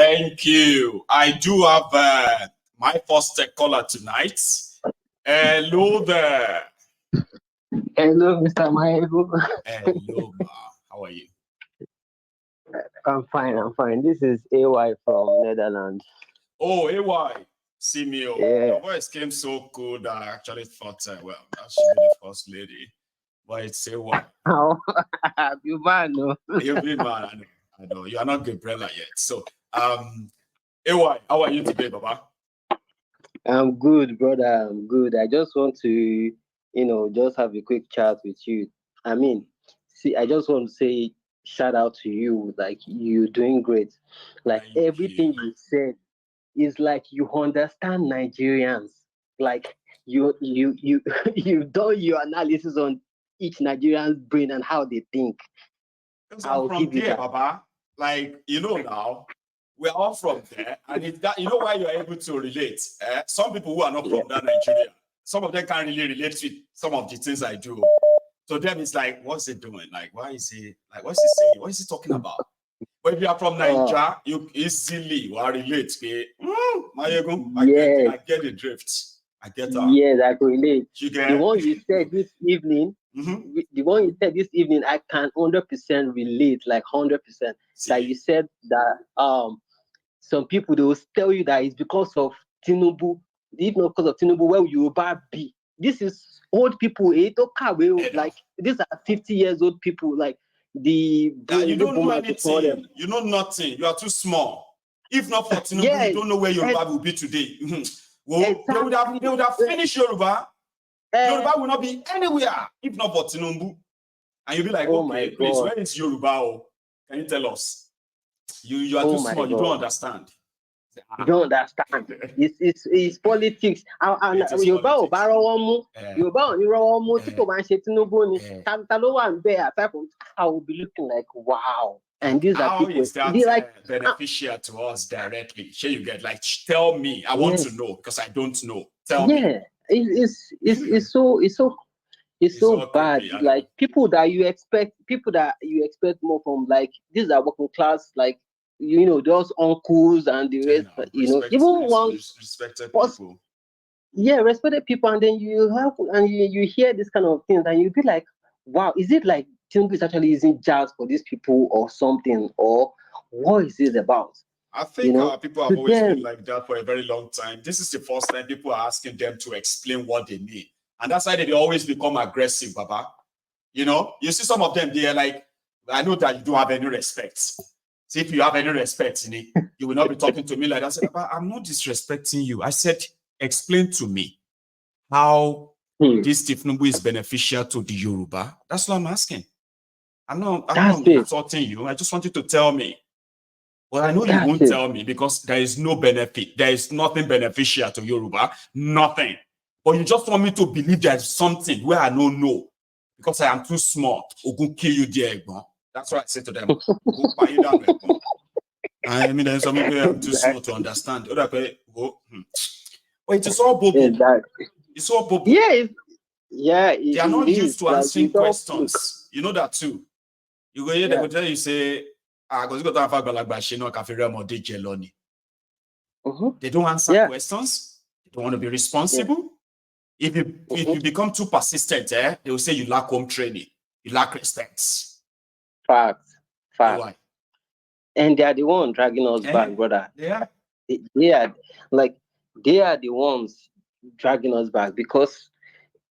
Thank you. I do have my first caller tonight. Hello there. Hello, Mr. Maego. Hello, ma. How are you? I'm fine. This is AY from Netherlands. Oh, AY. See me. Yeah. Your voice came so cool that I actually thought, well, that should be the first lady. But it's AY. How? You man, no? You be man, I know. You are not Gabriela yet. So, AY, how are you today, Baba? I'm good, brother. I'm good. I just want to, just have a quick chat with you. I mean, see, I just want to say shout out to you. Like, you're doing great. Like, Thank everything you. you said is like you understand Nigerians. Like, you you've done your analysis on each Nigerian's brain and how they think. Because I'm I'll from give you there, that. Baba. Like, now, we're all from there. And it's that, why you're able to relate. Some people who are not from that Nigeria, some of them can't really relate with some of the things I do. So them, it's like, what's he doing? Like, what's he saying? What is he talking about? But if you are from Nigeria, you easily will relate. Okay? I get the drift. I get that. Yes, I can relate. You get The one you said this evening, the one you said this evening, I can 100% relate, like 100%. That you said that some people, they will tell you that it's because of Tinubu. If not because of Tinubu, where will Yoruba be? This is old people. Like, these are 50 years old people. Like, you don't know anything. You know nothing. You are too small. If not for Tinubu, you don't know where Yoruba will be today. Well, exactly. they would have finished Yoruba. Yoruba will not be anywhere if not for Tinubu. And you'll be like, okay, please, where is Yoruba? Can you tell us? You are too small. You don't understand. You don't understand. It's politics. Yoruba ò bá rọ́wọ́ mú. Yoruba ò ní rọ́wọ́ mú tí kò bá ń ṣe Tinubu ni. Ta ló wà ń bẹ̀ aside from, I will be looking like, wow. And these are people. How is that like, beneficial to us directly? Sure, you get like, tell me. I want to know because I don't know. Tell me. Yeah, it's so bad. Creepy, like people that you expect more from, like these are working class, like those uncles and the rest. Even one respected people. Yeah, respected people, and then you hear this kind of things, and you be like, wow, is it like Tinubu is actually using jazz for these people or something, or what is this about? I think people have always been like that for a very long time. This is the first time people are asking them to explain what they mean. And that's why they always become aggressive, Baba. You see some of them, they are like, I know that you don't have any respect. See, if you have any respect in it, you will not be talking to me like that. I said, Baba, I'm not disrespecting you. I said, explain to me how this Tinubu is beneficial to the Yoruba. That's what I'm asking. I'm not insulting you. I just want you to tell me. Well, I know you won't tell me because there is no benefit. There is nothing beneficial to Yoruba. Nothing. But you just want me to believe there's something where I don't know because I am too small. Ogun kill you there, Egbon. That's what I say to them. I mean, there's some people I'm too small to understand. But it is all bobo. Exactly. It's all bobo. Yeah. They are not used to answering questions. You know that too. You go here, they will tell you, say, they don't answer questions. They don't want to be responsible. If you become too persistent, they will say you lack home training, you lack respect. Facts. And they are the ones dragging us back, brother. Yeah. They are the ones dragging us back because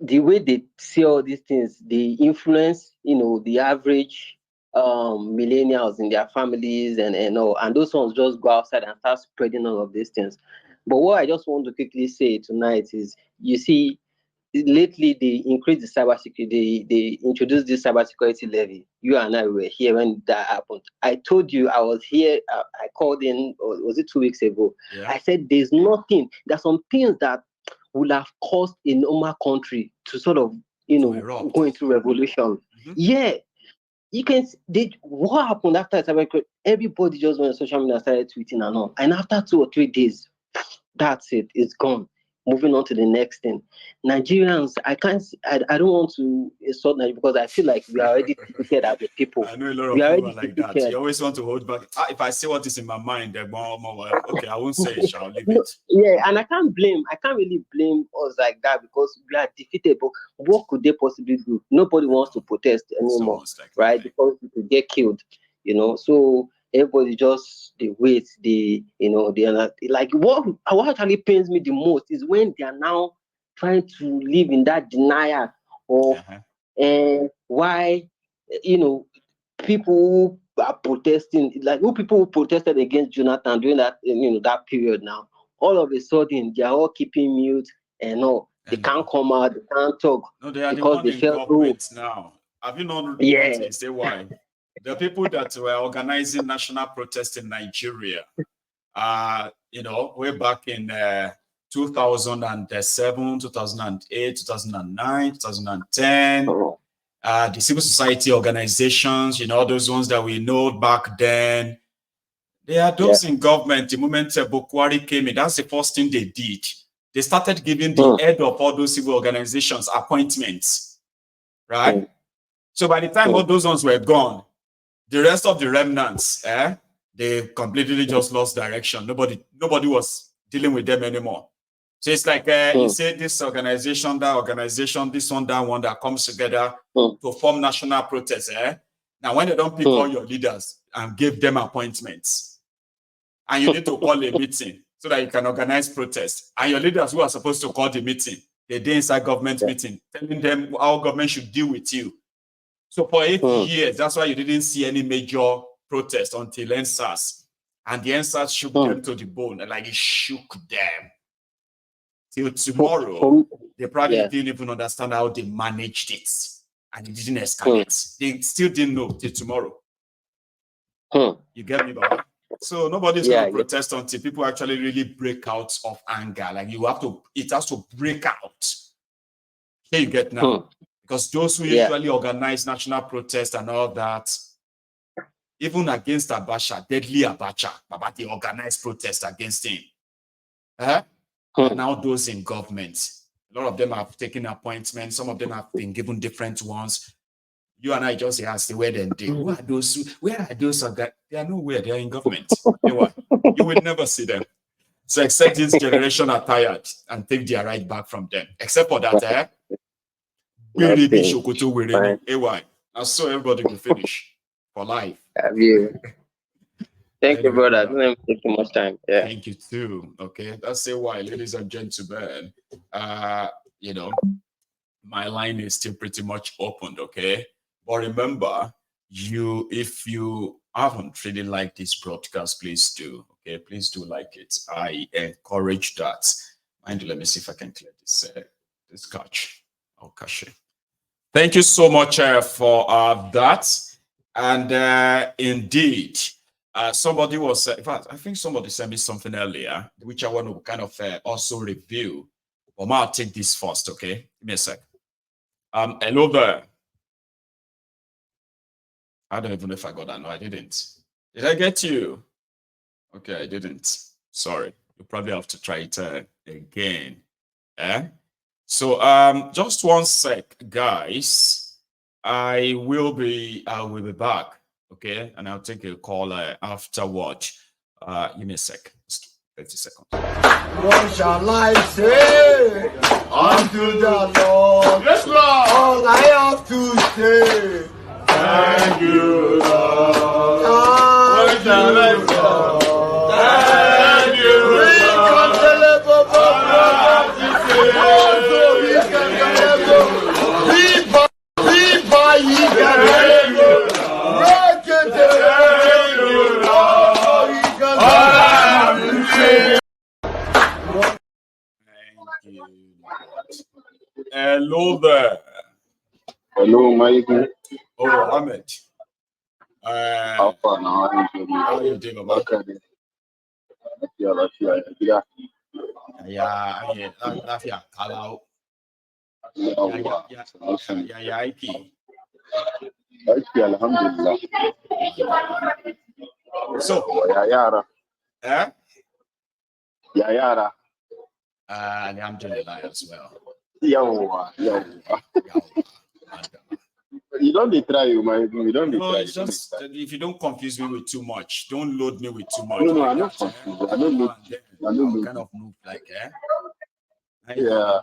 the way they see all these things, they influence, the average millennials in their families and those ones just go outside and start spreading all of these things. But what I just want to quickly say tonight is, you see, lately they increased the cybersecurity. They introduced this cybersecurity levy. You and I were here when that happened. I told you I was here. I called in, or was it 2 weeks ago? Yeah. I said there's some things that will have caused a normal country to sort of go into revolution. Yeah. You can. What happened after cybersecurity? Everybody just went on social media and started tweeting and all. And after 2 or 3 days, that's it. It's gone. moving on to the next thing. Nigerians, I don't want to insult Nigeria because I feel like we are already defeated as a people. I know a lot of We are people are already like that. defeated. You always want to hold back. If I say what is in my mind, then okay, I won't say it. I'll leave No, it. yeah, and I can't really blame us like that because we are defeated. But what could they possibly do? Nobody wants to protest It's anymore, almost like right? nothing. Because people get killed, so everybody just they wait, they are not, like what actually pains me the most is when they are now trying to live in that denial of why people who are protesting, like people who protested against Jonathan during that period now, all of a sudden they are all keeping mute and all. They can't come out, they can't talk No, they are the because one they in felt, oh, government now. Have you not yeah, noticed why? The people that were organizing national protest in Nigeria, way back in 2007, 2008, 2009, 2010, the civil society organizations, those ones that we know back then, they are those in government. The moment Bukwari came in, that's the first thing they did. They started giving the head of all those civil organizations appointments, right? So by the time all those ones were gone, the rest of the remnants, they completely just lost direction. Nobody was dealing with them anymore. So it's like you say this organization, that organization, this one, that one that comes together to form national protests. Now, when they don't pick all your leaders and give them appointments, and you need to call a meeting so that you can organize protests, and your leaders who are supposed to call the meeting, they're inside government meeting, telling them how government should deal with you. So for 8 years, that's why you didn't see any major protest until NSAS. And the NSAS shook them to the bone, like it shook them. Till tomorrow, they probably didn't even understand how they managed it. And it didn't escalate. They still didn't know till tomorrow. You get me, Baba? So nobody's going to protest until people actually really break out of anger. Like it has to break out. Here you get now. Because those who usually organize national protest and all that, even against Abacha, deadly Abacha, Baba, they organized protest against him. And now those in government, a lot of them have taken appointments. Some of them have been given different ones. You and I just asked where they did. Who are those? Where are those? They are nowhere. They are in government. You will never see them. So except this generation are tired and take their right back from them. Except for that, I saw everybody will finish for life. Thank you, brother. Don't take too much time. Yeah. Thank you too. Okay. That's why, ladies and gentlemen, my line is still pretty much opened, okay? But remember, if you haven't really liked this broadcast, please do. Okay, please do like it. I encourage that. Mind you, let me see if I can clear this catch. Oh, cache. Thank you so much for that. And indeed, somebody was, in fact, I think somebody sent me something earlier, which I want to kind of also review. But I'll take this first, okay? Give me a sec. Hello there. I don't even know if I got that. No, I didn't. Did I get you? Okay, I didn't. Sorry. You probably have to try it again. So just one sec, guys. I will be back. Okay, and I'll take a call afterward. Give me a sec. Just 30 seconds. What shall I say unto the Lord? Yes, Lord. All I have to say, thank you, Lord. What shall I say? Thank you, Hello there. Hello, Mike. Oh, Ahmed. How far now? How you doing, Baba? Yeah. Kalau. Ya, Ike. Alhamdulillah. So, ya yara. Eh? Ya yara. Alhamdulillah as well. Yo. You don't need try, you might. You don't need No, try. it's just that if you don't confuse me with too much, don't load me with too much. No, like I'm not that, confused. I don't know. I'll kind of move like, Yeah.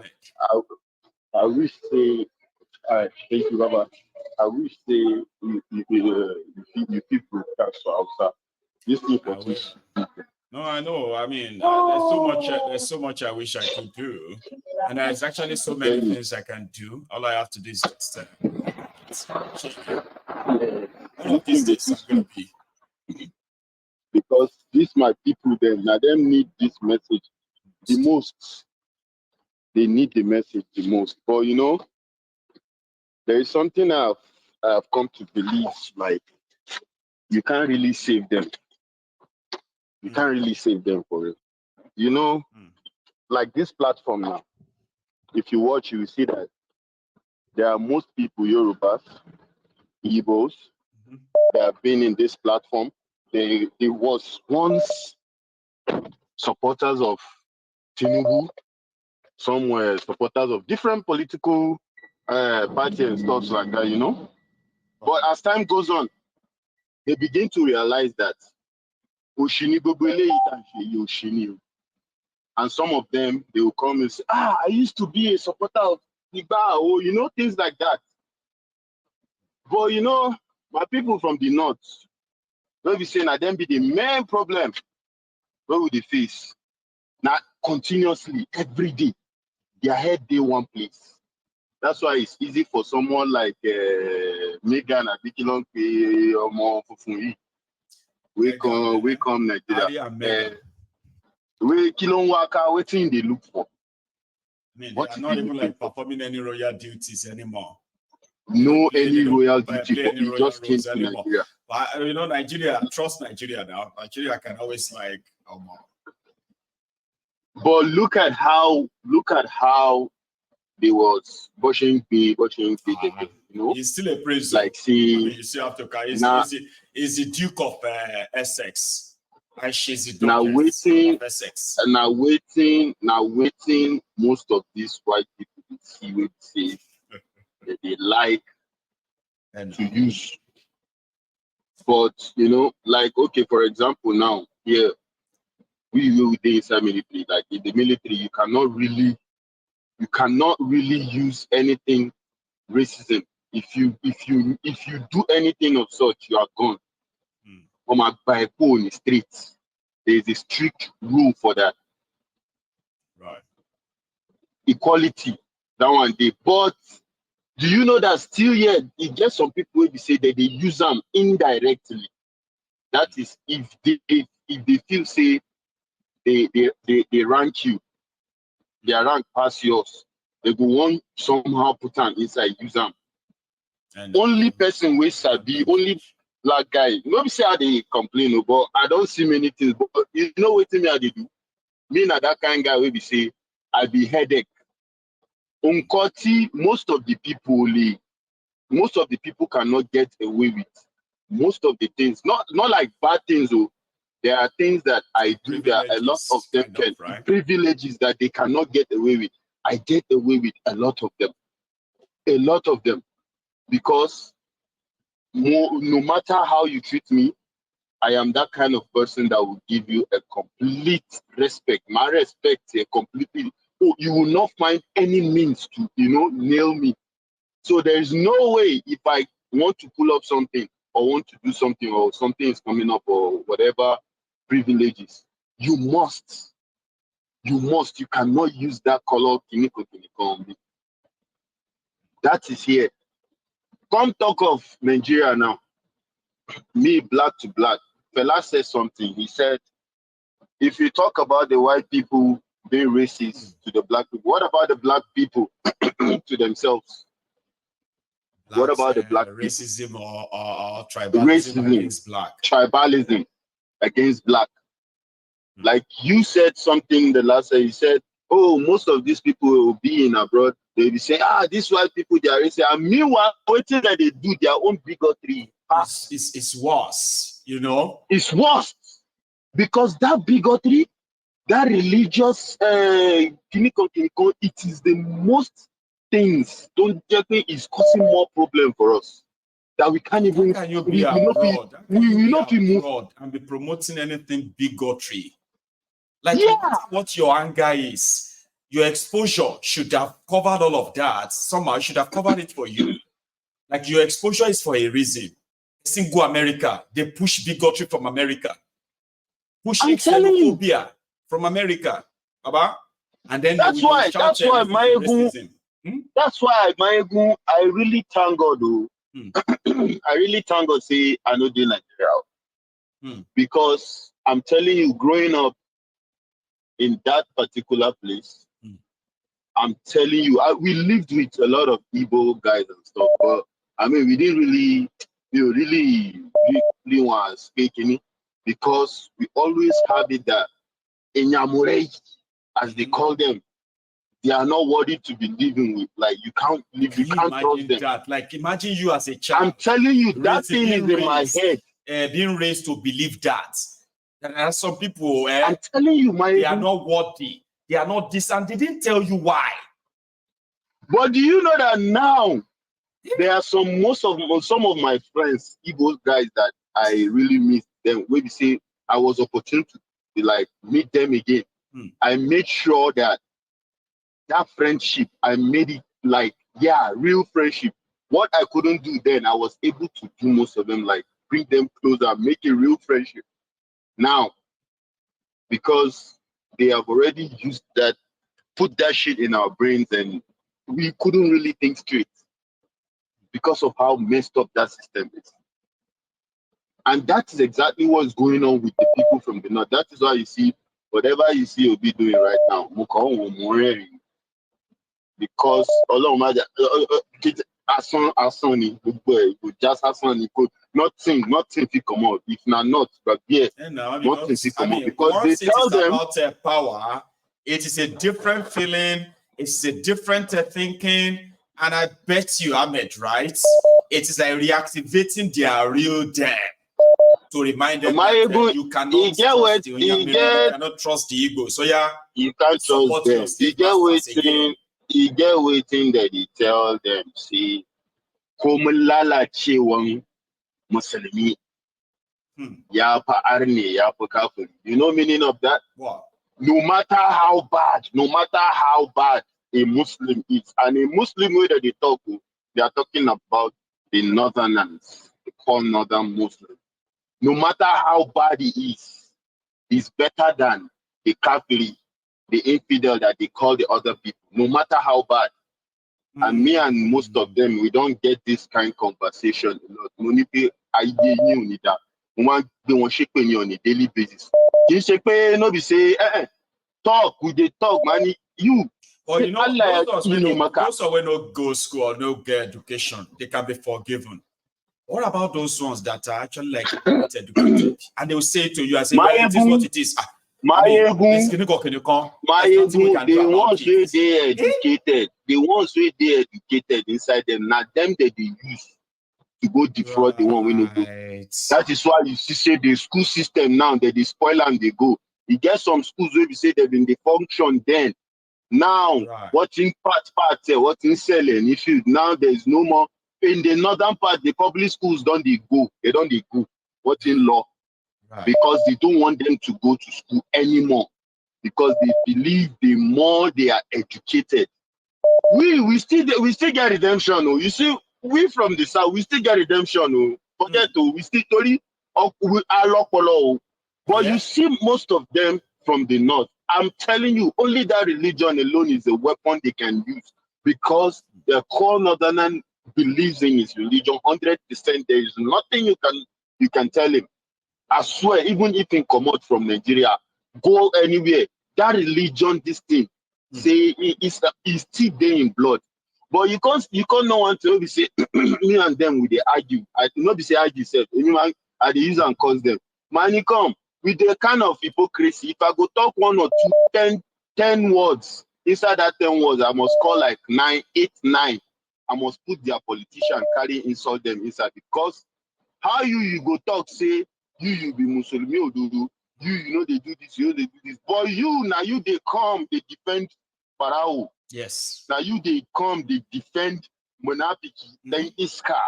I wish say. Thank you, Baba. I wish say you people catch for outside. This thing for this. No, I know. I mean, there's so much I wish I could do, and there's actually so many things I can do. All I have to do is just one of these days I'm gonna be. Because these my people, them now them need this message the most. They need the message the most. But you know, there is something I've come to believe. Like you can't really save them. You can't really save them for it. You know, like this platform now. If you watch, you will see that there are most people, Yorubas, Igbos, that have been in this platform. They was once supporters of Tinubu. Some were supporters of different political parties and stuff like that, you know. But as time goes on, they begin to realize that Oshini Gobele Oshini. And some of them, they will come and say, I used to be a supporter of Igba, or you know, things like that. But you know, my people from the north, they'll be saying that them be the main problem. Where will they face? Now, continuously, every day, their head they one place. That's why it's easy for someone like Megan Abikilon or more Fufunyi. We come Nigeria. We Kilon Waka, waiting they look for. I mean, they are not even like performing any royal duties anymore. No any royal duty, but he just came to anymore. Nigeria. But you know, Nigeria, trust Nigeria now. Nigeria can always like But look at how they was watching you know. He's still a prince. Like see, I mean, you still have to carry. He's the Duke of Essex. And she's the now waiting of Essex. Now waiting. Most of these white people we see will say that they like to use. But you know, like okay, for example, now here we will be inside military. Like in the military, you cannot really use anything racism. If you do anything of such, you are gone. On my bike on the streets, there is a strict rule for that. Right. Equality, that one day. But do you know that still yet it gets some people will say that they use them indirectly. That is if they feel say they rank you, their rank pass yours, they go on somehow put them inside, use them. Only person we sabi, only black guy. Nobody say how they complain, but I don't see many things. But you know what me how they do? Me na that kind of guy will be say I be headache. Unkoti, most of the people cannot get away with most of the things. Not like bad things, though. There are things that I do that a lot of them can privileges that they cannot get away with. I get away with a lot of them. A lot of them. Because no matter how you treat me, I am that kind of person that will give you a complete respect. My respect is completely. Oh, you will not find any means to, nail me. So there is no way if I want to pull up something or want to do something or something is coming up or whatever privileges, you cannot use that color. That is here. Come talk of Nigeria now. Me, black to black. Fela said something. He said, if you talk about the white people being racist to the black people, what about the black people to themselves? What about the black racism or tribalism against black? Tribalism against black. Like you said something the last time, you said, oh, most of these people will be in abroad. They'll be saying, these white people, they are racist. And meanwhile, waiting that they do their own bigotry. It's worse, It's worse. Because that bigotry, that religious it is the most things don't get me is causing more problem for us that we can't even How can you be abroad? How can you be abroad and be promoting anything bigotry? Like, no matter what your anger is, your exposure should have covered all of that. Somehow should have covered it for you. Like, your exposure is for a reason. Single America, they push bigotry from America, pushing xenophobia from America, and then that's why my I really thank God, though. I really thank God. Say I know doing Nigeria because I'm telling you, growing up in that particular place, I'm telling you, we lived with a lot of Igbo guys and stuff, but I mean, we didn't really want to speak any because we always have it that Enyamurei, as they call them, they are not worthy to be living with. Like you can't trust them. That? Like imagine you as a child. I'm telling you, that thing is in my head. Being raised to believe that. There are some people. I'm telling you, they are not worthy. They are not this, and they didn't tell you why. But do you know that now there are some of my friends, Igbo guys, that I really miss them. When we say I was opportune to like meet them again, I made sure that friendship, I made it like real friendship. What I couldn't do then, I was able to do most of them, like bring them closer, make a real friendship. Now, because they have already used that, put that shit in our brains, and we couldn't really think straight because of how messed up that system is. And that is exactly what's going on with the people from the north. That is why you see whatever you see Obi doing right now, because nothing to come out. If not, but nothing to come out because they tell them about power. It is a different feeling. It's a different thinking. And I bet you, Ahmed, right? It is like reactivating their real them to remind them that you cannot trust the ego. So you can't trust them. You get waiting that they tell them, see, Komulala Chewang Muslimi. Ya pa arne, ya pa kafir. You know meaning of that? What? No matter how bad a Muslim is, and a Muslim way that they talk, they are talking about the northerners, they call northern Muslim. No matter how bad he is, he's better than the kafiri, the infidel that they call the other people, no matter how bad. And me and most of them, we don't get this kind of conversation. They want shake on a daily basis. You say, no, be say, talk with the talk, man. You. Or you know, those who no go school or no get education, they can be forgiven. What about those ones that are actually like educated? And they will say to you, I say, well, it is what it is. The ones where they educated inside them, not them that they use to go defraud the one we know. That is why you see say the school system now that they spoil and they go. You get some schools where we say they've been the function then. Now watching part watching selling issues. Now there's no more. In the northern part, the public schools they go. Watching law. Because they don't want them to go to school anymore, because they believe the more they are educated, we still get redemption. Oh, you see, we from the south, we still get redemption. Oh, forget we still we are but you see most of them from the north. I'm telling you, only that religion alone is a weapon they can use, because the core northern believes in his religion 100%. There is nothing you can tell him. I swear, even if he come out from Nigeria, go anywhere, that religion, this thing, say it's still there in blood. But you can't know one to be say me and them with they argue. I not be say argue self. Anyone I they use and cause them. Man, come with the kind of hypocrisy. If I go talk 1 or 2, 10 words inside that 10 words, I must call like 9, 8, 9. I must put their politician carry insult them inside, because how you go talk say you be Muslim Odudu, you know they do this, you know they do this. But you now they come, they defend Parao. Yes. Now they come, they defend Monapiki, then Iska,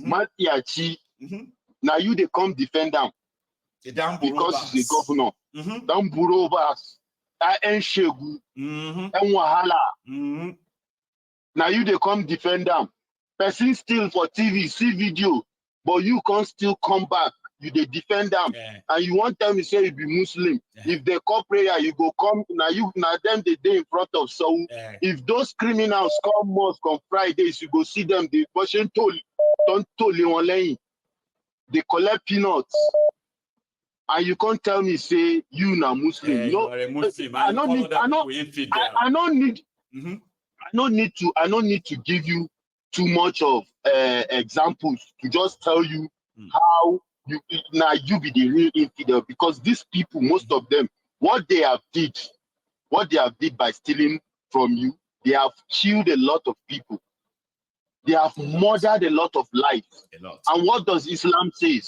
Matiachi. Now they come defend them. Because he's a governor. Then Burobas, Enshegu, Wahala. Now they come defend them. Person still for TV, see video, but you can't still come back. You they defend them, and you want them to say you be Muslim. If they call prayer, you go come. Now them they day in front of Saul. If those criminals come mosque on Fridays, you go see them. They don't they collect peanuts. And you can't tell me say you na Muslim. You know, you are a Muslim. I don't need to give you too much of examples to just tell you how you be the real infidel, because these people, most of them, what they have did by stealing from you, they have killed a lot of people. They have murdered a lot of lives. And what does Islam say?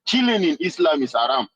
Killing in Islam is haram.